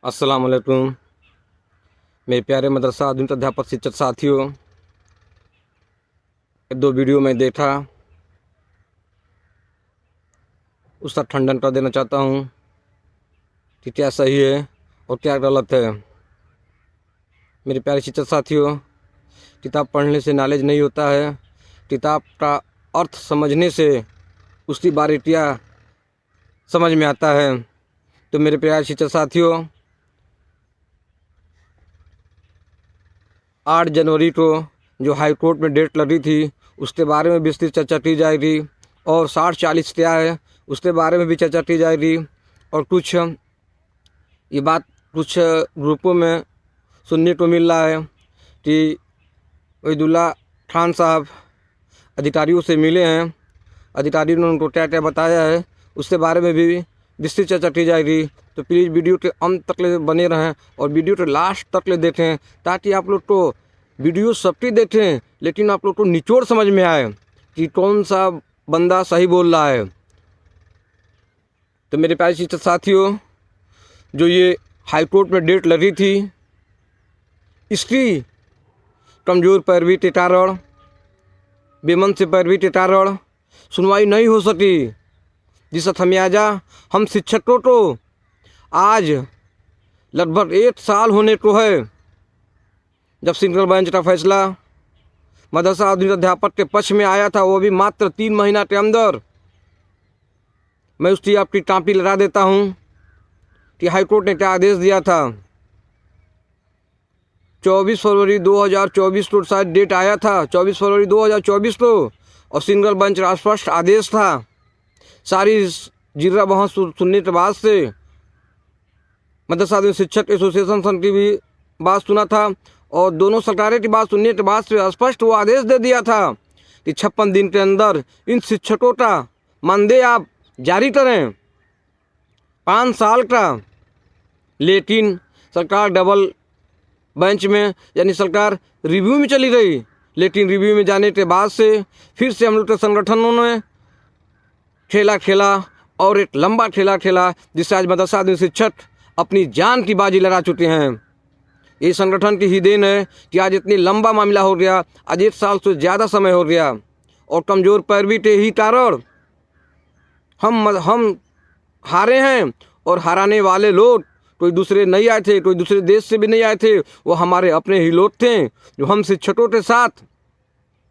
अस्सलाम वालेकुम मेरे प्यारे मदरसा आधुनिक अध्यापक शिक्षक साथियों। दो वीडियो मैं देखा, उसका खंडन कर देना चाहता हूँ कि क्या सही है और क्या गलत है। मेरे प्यारे शिक्षक साथियों, किताब पढ़ने से नॉलेज नहीं होता है, किताब का अर्थ समझने से उसकी बारीकियाँ समझ में आता है। तो मेरे प्यारे शिक्षक साथियों, 8 जनवरी को जो हाई कोर्ट में डेट लगी थी उसके बारे में विस्तृत चर्चा की जाएगी, और 60-40 क्या है उसके बारे में भी चर्चा की जाएगी। और कुछ ये बात कुछ ग्रुपों में सुनने को मिल रहा है कि वहीदुल्ला खान साहब अधिकारियों से मिले हैं, अधिकारियों ने उनको क्या क्या बताया है उसके बारे में भी विस्तृत चर्चा की जाएगी। तो प्लीज़ वीडियो के अंत तक ले बने रहें और वीडियो के लास्ट तक ले देखें, ताकि आप लोग को वीडियो सबकी देखें लेकिन आप लोग को निचोड़ समझ में आए कि कौन सा बंदा सही बोल रहा है। तो मेरे प्यारे शिक्षक साथियों, जो ये हाई कोर्ट में डेट लगी थी, इसकी कमज़ोर पैरवी के कारण, बेमन से पैरवी के कारण सुनवाई नहीं हो सकी, जिसका खमियाजा हम शिक्षकों को आज लगभग 1 साल होने को है, जब सिंगल बेंच का फैसला मदरसा आधुनिक अध्यापक के पक्ष में आया था, वो भी मात्र 3 महीना के अंदर। मैं उसकी आपकी कापी लगा देता हूँ कि हाईकोर्ट ने क्या आदेश दिया था। 24 फरवरी 2024 को शायद डेट आया था, 24 फरवरी 2024 को, और सिंगल बेंच का स्पष्ट आदेश था। सारी जिर्रा बहस सुनने के बाद से मदरसा आधुनिक शिक्षक एसोसिएशन संघ की भी बात सुना था, और दोनों सरकारें की बात सुनने के बाद से स्पष्ट वो आदेश दे दिया था कि 56 दिन के अंदर इन शिक्षकों का मानदेय आप जारी करें, 5 साल का। लेकिन सरकार डबल बेंच में यानी सरकार रिव्यू में चली गई, लेकिन रिव्यू में जाने के बाद से फिर से हम लोग के संगठनों ने खेला और एक लंबा खेला, जिससे आज मदरसा आधुनिक शिक्षक अपनी जान की बाजी लगा चुके हैं। ये संगठन की ही देन है कि आज इतनी लंबा मामला हो गया, आज 1 साल से ज़्यादा समय हो गया, और कमज़ोर पैरवी के ही कारण हम हारे हैं। और हराने वाले लोग कोई दूसरे नहीं आए थे, कोई दूसरे देश से भी नहीं आए थे, वो हमारे अपने ही लोग थे जो हम शिक्षकों के साथ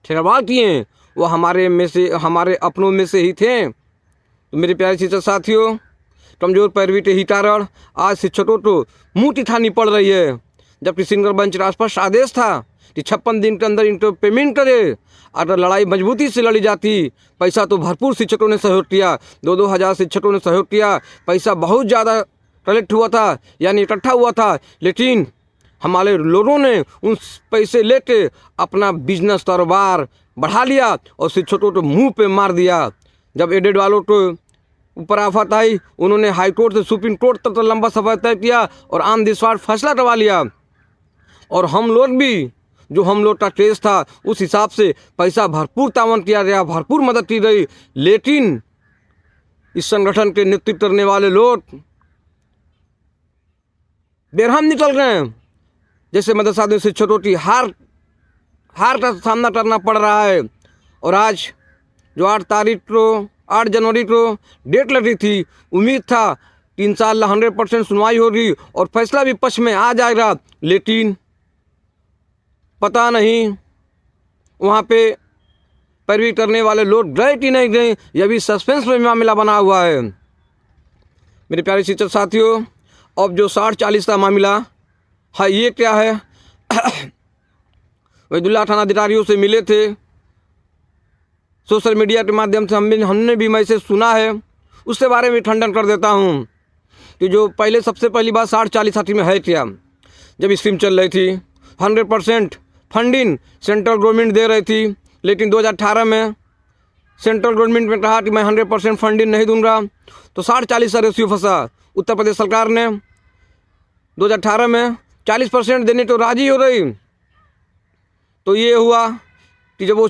छेड़छाड़ किए, वो हमारे अपनों में से ही थे। तो मेरे प्यारे शिक्षक साथियों, कमज़ोर पैरवी के ही कारण आज शिक्षकों को मुँह तिठानी पड़ रही है, जबकि सिंगल बेंच का स्पष्ट आदेश था कि 56 दिन के अंदर इनको पेमेंट करे। अगर लड़ाई मजबूती से लड़ी जाती, पैसा तो भरपूर शिक्षकों ने सहयोग किया, 2-2 हज़ार शिक्षकों ने सहयोग किया, पैसा बहुत ज़्यादा कलेक्ट हुआ था यानी इकट्ठा हुआ था, लेकिन हमारे लोगों ने उन पैसे लेके अपना बिजनेस कारोबार बढ़ा लिया और शिक्षकों को मुँह पे मार दिया। जब एडेड वालों को ऊपर आफत आई, उन्होंने हाई कोर्ट से सुप्रीम कोर्ट तक लंबा सफ़र तय किया और ऑन द स्पॉट फैसला करवा लिया, और हम लोग भी जो हम लोग का केस था उस हिसाब से पैसा भरपूर तावन किया गया, भरपूर मदद की गई। लेकिन इस संगठन के नेतृत्व करने वाले लोग बेरहम निकल गए, जैसे मदरसा आधुनिक शिक्षकों की हार का सामना करना पड़ रहा है। और आज जो 8 जनवरी को डेट लगी थी, उम्मीद था कि इंशाअल्लाह 100% सुनवाई होगी और फैसला भी पक्ष में आ जाएगा, लेकिन पता नहीं वहाँ पे पैरवी करने वाले लोग गए कि नहीं गए, यह भी सस्पेंस में मामला बना हुआ है। मेरे प्यारे शिक्षक साथियों, अब जो 60-40 का मामला है, ये क्या है? वहीदुल्ला थाना अधिकारियों से मिले थे, सोशल मीडिया के माध्यम से हमने भी मैसेज सुना है, उसके बारे में खंडन कर देता हूँ कि जो सबसे पहली बात 60-40 में है क्या। जब स्कीम चल रही थी 100% फंडिंग सेंट्रल गवर्नमेंट दे रही थी, लेकिन 2018 में सेंट्रल गवर्नमेंट ने कहा कि मैं 100% फंडिंग नहीं दूंगा, तो 60-40 का रेशियो फंसा। उत्तर प्रदेश सरकार ने 2018 में 40% देने को राजी हो रही, तो ये हुआ कि जब वो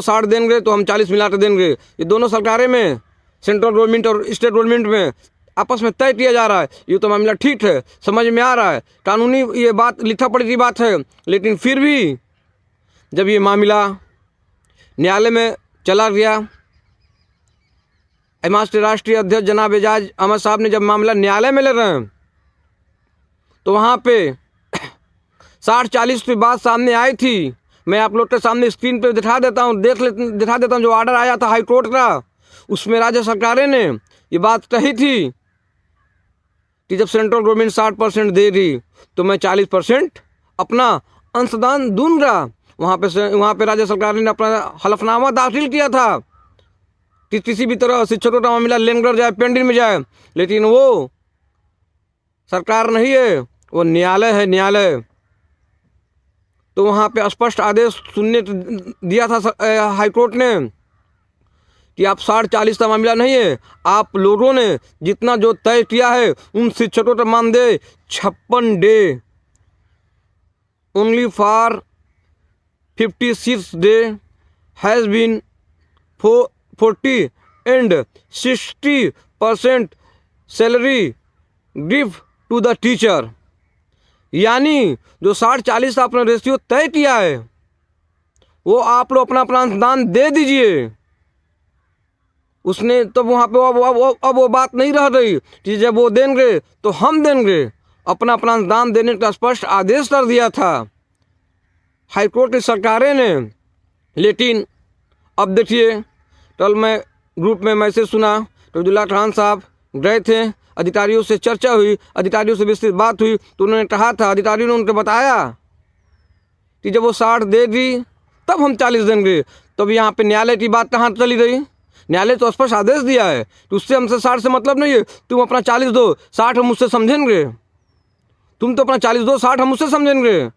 60 देंगे तो हम 40 मिला कर देंगे। ये दोनों सरकारें में, सेंट्रल गवर्नमेंट और स्टेट गवर्नमेंट में आपस में तय किया जा रहा है, ये तो मामला ठीक है, समझ में आ रहा है, कानूनी ये बात लिखा पढ़ी बात है। लेकिन फिर भी जब ये मामला न्यायालय में चला गया, एमास के राष्ट्रीय अध्यक्ष जनाब एजाज अहमद साहब ने जब मामला न्यायालय में ले रहे हैं, तो वहाँ पे 60-40 की बात सामने आई थी। मैं आप लोग के सामने स्क्रीन पे दिखा देता हूँ, दिखा देता हूँ। जो ऑर्डर आया था हाई कोर्ट का, उसमें राज्य सरकारें ने ये बात कही थी कि जब सेंट्रल गवर्नमेंट 60% दे रही तो मैं 40% अपना अंशदान दूंगा। वहाँ पे राज्य सरकार ने अपना हलफनामा दाखिल किया था कि किसी भी तरह शिक्षकों का मामला लेकर जाए, पेंडिंग में जाए। लेकिन वो सरकार नहीं है, वो न्यायालय है, न्यायालय। तो वहाँ पे स्पष्ट आदेश सुनने दिया था हाईकोर्ट ने कि आप 60-40 का मामला नहीं है, आप लोगों ने जितना जो तय किया है उन शिक्षकों का मानदेय 56 day, only for 56 day has been 40 and 60% salary give to the teacher. यानी जो 60-40 आपने रेशियो तय किया है वो आप लोग अपना अपना दान दे दीजिए। उसने तब वहाँ पे अब वो बात नहीं रह रही कि जब वो देंगे तो हम देंगे, अपना अपना दान देने का स्पष्ट आदेश कर दिया था हाईकोर्ट की सरकारें ने। लेकिन अब देखिए, कल मैं ग्रुप में मैसेज सुना तो अब्दुल्ला खान साहब गए थे, अधिकारियों से चर्चा हुई, अधिकारियों से विस्तृत बात हुई, तो उन्होंने कहा था, अधिकारियों ने उनको बताया कि जब वो 60 देगी तब हम 40 देंगे। तब यहाँ पे न्यायालय की बात कहाँ चली गई? न्यायालय तो स्पष्ट आदेश दिया है कि उससे हमसे 60 से मतलब नहीं है, तुम अपना 40 दो, 60 हम मुझसे समझेंगे, तुम तो अपना 40 दो, 60 हम मुझसे समझेंगे।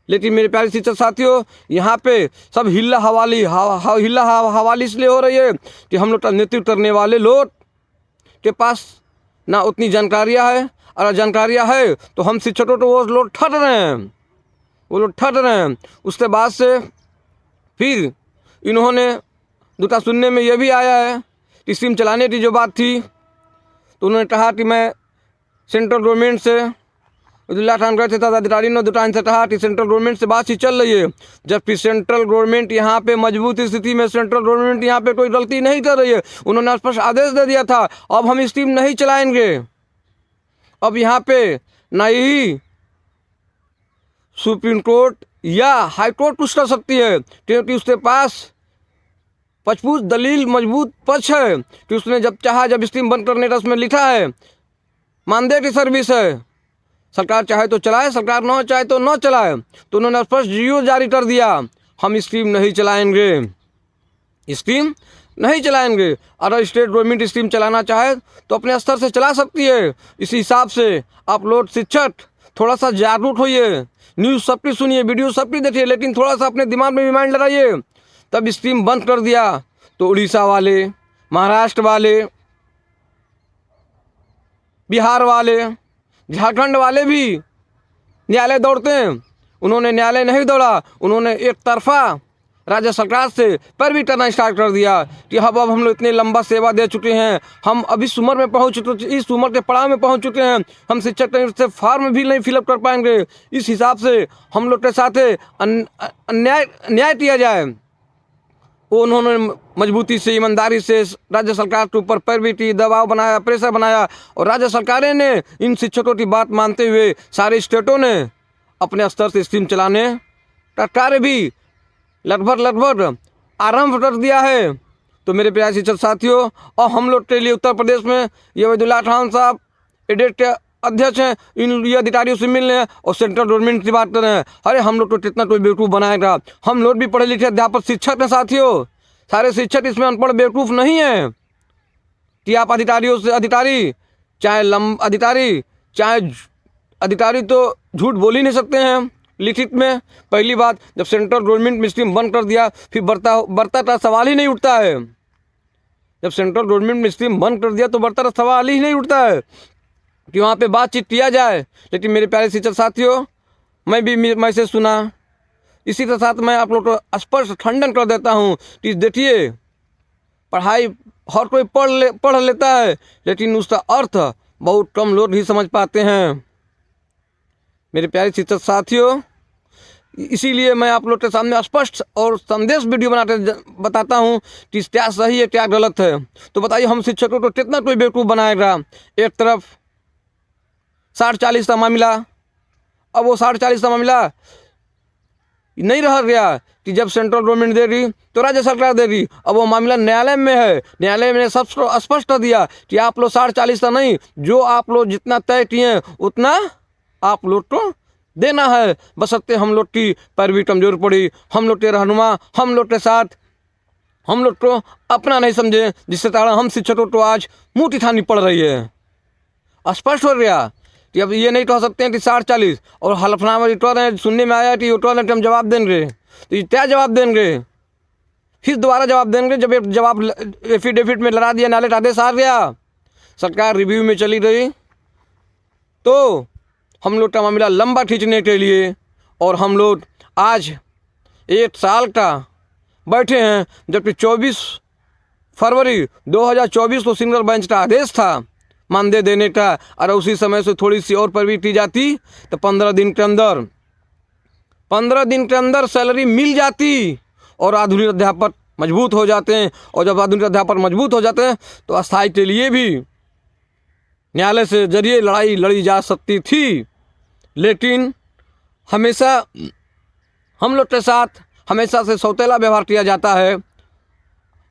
लेकिन मेरे प्यारे शिक्षक साथियों, यहाँ पे सब हिल्ला हवाली इसलिए हो रही है कि हम लोग का नेतृत्व करने वाले लोग के पास ना उतनी जानकारियाँ है, और जानकारियाँ है तो हम शिक्षकों तो वो लोग ठट रहे हैं। उसके बाद से फिर इन्होंने दूसरा सुनने में यह भी आया है कि स्कीम चलाने की जो बात थी, तो उन्होंने कहा कि मैं सेंट्रल गवर्नमेंट से, अब्दुल्ला खान गए थे, अधिकारी ने दुकान से कहा कि सेंट्रल गवर्नमेंट से बातचीत चल रही है, जबकि सेंट्रल गवर्नमेंट यहाँ पे मजबूत स्थिति में, सेंट्रल गवर्नमेंट यहाँ पे कोई गलती नहीं कर रही है। उन्होंने स्पष्ट आदेश दे दिया था, अब हम स्कीम नहीं चलाएंगे। अब यहाँ पे ना ही सुप्रीम कोर्ट या हाई कोर्ट कुछ कर सकती है, क्योंकि उसके पास पचपूछ दलील मजबूत पक्ष है कि उसने जब चाहा जब स्कीम बंद करने का उसमें लिखा है, मानदेय की सर्विस है, सरकार चाहे तो चलाए, सरकार न चाहे तो न चलाए। तो उन्होंने स्पष्ट जीओ जारी कर दिया, हम स्कीम नहीं चलाएंगे। अगर स्टेट गवर्नमेंट स्कीम चलाना चाहे तो अपने स्तर से चला सकती है। इसी हिसाब से आप लोग शिक्षक थोड़ा सा जागरूक होइए, न्यूज़ सबकी सुनिए, वीडियो सबकी देखिए, लेकिन थोड़ा सा अपने दिमाग में रिमाइंड लगाइए। तब स्कीम बंद कर दिया तो उड़ीसा वाले, महाराष्ट्र वाले, बिहार वाले, झारखंड वाले भी न्यायालय दौड़ते हैं। उन्होंने न्यायालय नहीं दौड़ा, उन्होंने एक तरफा राज्य सरकार से पैरवी करना स्टार्ट कर दिया कि अब हम लोग इतने लंबा सेवा दे चुके हैं, हम अब इस उम्र में पहुँच चुके, इस उम्र के पड़ाव में पहुँच चुके हैं, हम शिक्षक से फॉर्म भी नहीं फिलअप कर पाएंगे, इस हिसाब से हम लोग के साथ न्याय किया जाए। उन्होंने मजबूती से, ईमानदारी से राज्य सरकार के ऊपर पैरवी की, दबाव बनाया, प्रेशर बनाया, और राज्य सरकारें ने इन शिक्षकों की बात मानते हुए सारे स्टेटों ने अपने स्तर से स्कीम चलाने का कार्य भी लगभग आरंभ कर दिया है। तो मेरे प्यारे शिक्षक साथियों, और हम लोग के लिए उत्तर प्रदेश में ये अब्दुल्ला खान साहब एडेट के अध्यक्ष हैं, इन ये अधिकारियों से मिल रहे हैं और सेंट्रल गवर्नमेंट की बात कर रहे हैं। अरे हम लोग तो कितना कोई बेवकूफ़ बनाएगा, हम लोग भी पढ़े लिखे अध्यापक शिक्षक हैं साथियों, सारे शिक्षक इसमें अनपढ़ बेवकूफ़ नहीं है कि आप अधिकारियों से, अधिकारी तो झूठ बोल ही नहीं सकते हैं लिखित में। पहली बात, जब सेंट्रल गवर्नमेंट में स्कीम बंद कर दिया फिर बर्ता का सवाल ही नहीं उठता है। जब सेंट्रल गवर्नमेंट में स्कीम बंद कर दिया तो बर्ता का सवाल ही नहीं उठता है कि वहाँ पे बातचीत किया जाए। लेकिन मेरे प्यारे शिक्षक साथियों, मैं भी मैसेज सुना, इसी के साथ मैं आप लोग को स्पष्ट खंडन कर देता हूँ कि देखिए, पढ़ाई हर कोई पढ़ लेता है, लेकिन उसका अर्थ बहुत कम लोग ही समझ पाते हैं। मेरे प्यारे शिक्षक साथियों, इसीलिए मैं आप लोग के सामने स्पष्ट और संदेश वीडियो बताता हूँ कि क्या सही है क्या गलत है। तो बताइए, हम शिक्षकों को कितना कोई बेवकूफ़ बनाएगा। एक तरफ 60-40 का मामला, अब वो 60-40 का मामला नहीं रह गया कि जब सेंट्रल गवर्नमेंट दे रही तो राज्य सरकार दे रही। अब वो मामला न्यायालय में है। न्यायालय ने सब स्पष्ट कर दिया कि आप लोग 60-40 का नहीं, जो आप लोग जितना तय किए उतना आप लोग को देना है। बशर्ते हम लोग की पैरवी कमजोर पड़ी, हम लोग के रहनुमा हम लोग के साथ हम लोग को अपना नहीं समझे, जिससे कारण हम शिक्षकों को आज मुँह दिखानी पड़ रही है। स्पष्ट हो गया कि अब ये नहीं कह सकते हैं कि 60-40 और हलफनामा रिटर्न है। सुनने में आया कि रिटर्न हम जवाब देंगे, तो ये क्या जवाब देंगे? फिर दोबारा जवाब देंगे जब एक जवाब एफिडेविट में लड़ा दिया, न्यायालय का आदेश आ गया, सरकार रिव्यू में चली गई, तो हम लोग का मामला लंबा खींचने के लिए और हम लोग आज 1 साल का बैठे हैं, जबकि 24 फरवरी 2024 को सिंगल बेंच का आदेश था मानदेय देने का, और उसी समय से थोड़ी सी और पैरवी की जाती तो 15 दिन के अंदर सैलरी मिल जाती और आधुनिक अध्यापक मजबूत हो जाते हैं। और जब आधुनिक अध्यापक मजबूत हो जाते हैं तो अस्थायी के लिए भी न्यायालय से जरिए लड़ाई लड़ी जा सकती थी। लेकिन हमेशा हम लोग के साथ हमेशा से सौतेला व्यवहार किया जाता है।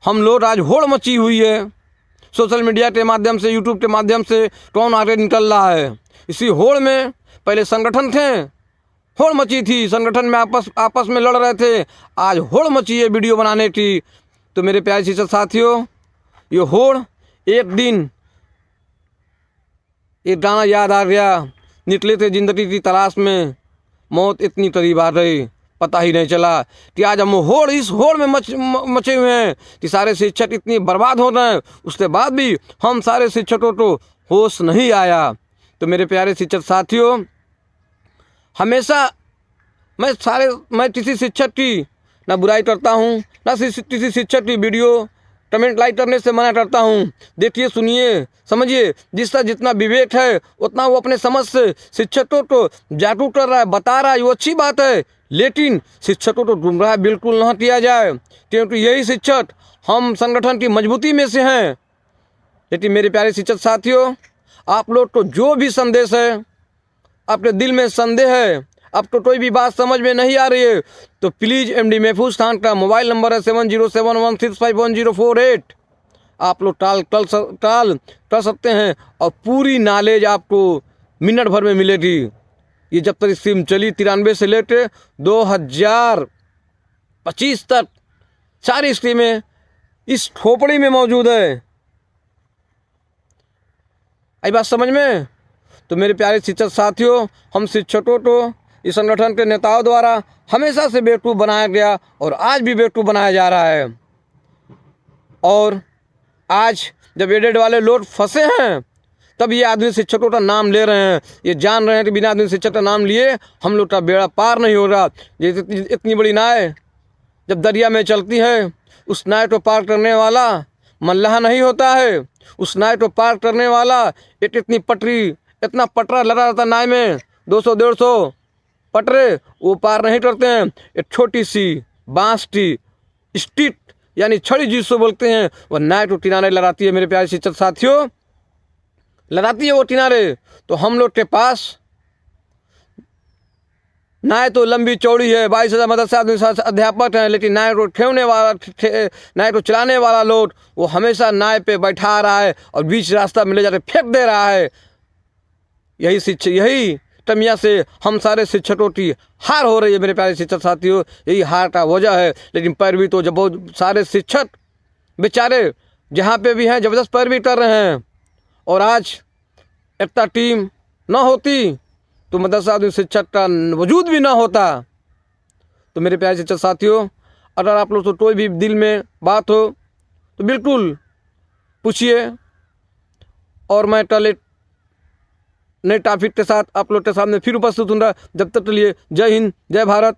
हम लोग आज होड़ मची हुई है, सोशल मीडिया के माध्यम से, यूट्यूब के माध्यम से कौन आगे निकल रहा है। इसी होड़ में पहले संगठन थे, होड़ मची थी, संगठन में आपस में लड़ रहे थे, आज होड़ मची है वीडियो बनाने की। तो मेरे प्यारे शिक्षक साथियों, ये होड़ एक दिन एक गाना याद आ गया, निकले थे जिंदगी की तलाश में, मौत इतनी करीब आ गई, पता ही नहीं चला कि आज हम होड़ इस होड़ में मचे हुए हैं कि सारे शिक्षक इतनी बर्बाद हो रहे हैं। उसके बाद भी हम सारे शिक्षकों को होश नहीं आया। तो मेरे प्यारे शिक्षक साथियों, हमेशा मैं किसी शिक्षक की ना बुराई करता हूँ, ना किसी शिक्षक की वीडियो कमेंट लाइक करने से मना करता हूँ। देखिए, सुनिए, समझिए, जिसका जितना विवेक है उतना वो अपने समझ से शिक्षकों को जागरूक कर रहा है, बता रहा है, वो अच्छी बात है। लेकिन शिक्षकों को गुमराह बिल्कुल ना किया जाए, क्योंकि यही शिक्षक हम संगठन की मजबूती में से हैं। लेकिन मेरे प्यारे शिक्षक साथियों, आप लोग को जो भी संदेश है, आपके दिल में संदेह है, आपको कोई भी बात समझ में नहीं आ रही है, तो प्लीज़ MD महफूज खान का मोबाइल नंबर है 7071651048। आप लोग टाल कर सकते हैं और पूरी नॉलेज आपको मिनट भर में मिलेगी। ये जब तक स्कीम चली 93 से लेकर 2025 तक सारी स्कीमें इस खोपड़ी में मौजूद है। आई बात समझ में? तो मेरे प्यारे शिक्षक साथियों, हम शिक्षकों को इस संगठन के नेताओं द्वारा हमेशा से बेवकूफ़ बनाया गया और आज भी बेवकूफ़ बनाया जा रहा है। और आज जब एडेड वाले लोग फंसे हैं, तब ये आधुनिक शिक्षकों का नाम ले रहे हैं। ये जान रहे हैं कि बिना आधुनिक शिक्षक का नाम लिए हम लोग का बेड़ा पार नहीं हो रहा। ये इतनी बड़ी नाव जब दरिया में चलती है, उस नाव को पार करने वाला मल्लाह नहीं होता है। उस नाव को पार करने वाला इतनी पटरी, इतना पटरा लगा रहता नाव में, 200-150 पटरे, वो पार नहीं करते हैं। एक छोटी सी बांस की स्टिक यानी छड़ी जिसको बोलते हैं, वह नाव को किनारे लगाती है। मेरे प्यारे शिक्षक साथियों, लगाती है वो किनारे। तो हम लोग के पास नाव तो लंबी चौड़ी है, 22,000 मदरसा अध्यापक हैं, लेकिन नाव को नाव को चलाने वाला लोग वो हमेशा नाव पे बैठा रहा है और बीच रास्ता में ले जाकर फेंक दे रहा है। यही तमिया से हम सारे शिक्षकों की हार हो रही है। मेरे प्यारे शिक्षक साथियों, यही हार का वजह है। लेकिन पैरवी तो जब बहुत सारे शिक्षक बेचारे जहाँ पे भी हैं ज़बरदस्त पैरवी कर रहे हैं। और आज इतना टीम ना होती तो मदरसा आधुनिक शिक्षक का वजूद भी ना होता। तो मेरे प्यारे शिक्षक साथियों, अगर आप लोग तो कोई भी दिल में बात हो तो बिल्कुल पूछिए, और मैं कल नए टॉपिक के साथ आप लोग के सामने फिर उपस्थित हूँ। जब तक के लिए जय हिंद, जय भारत।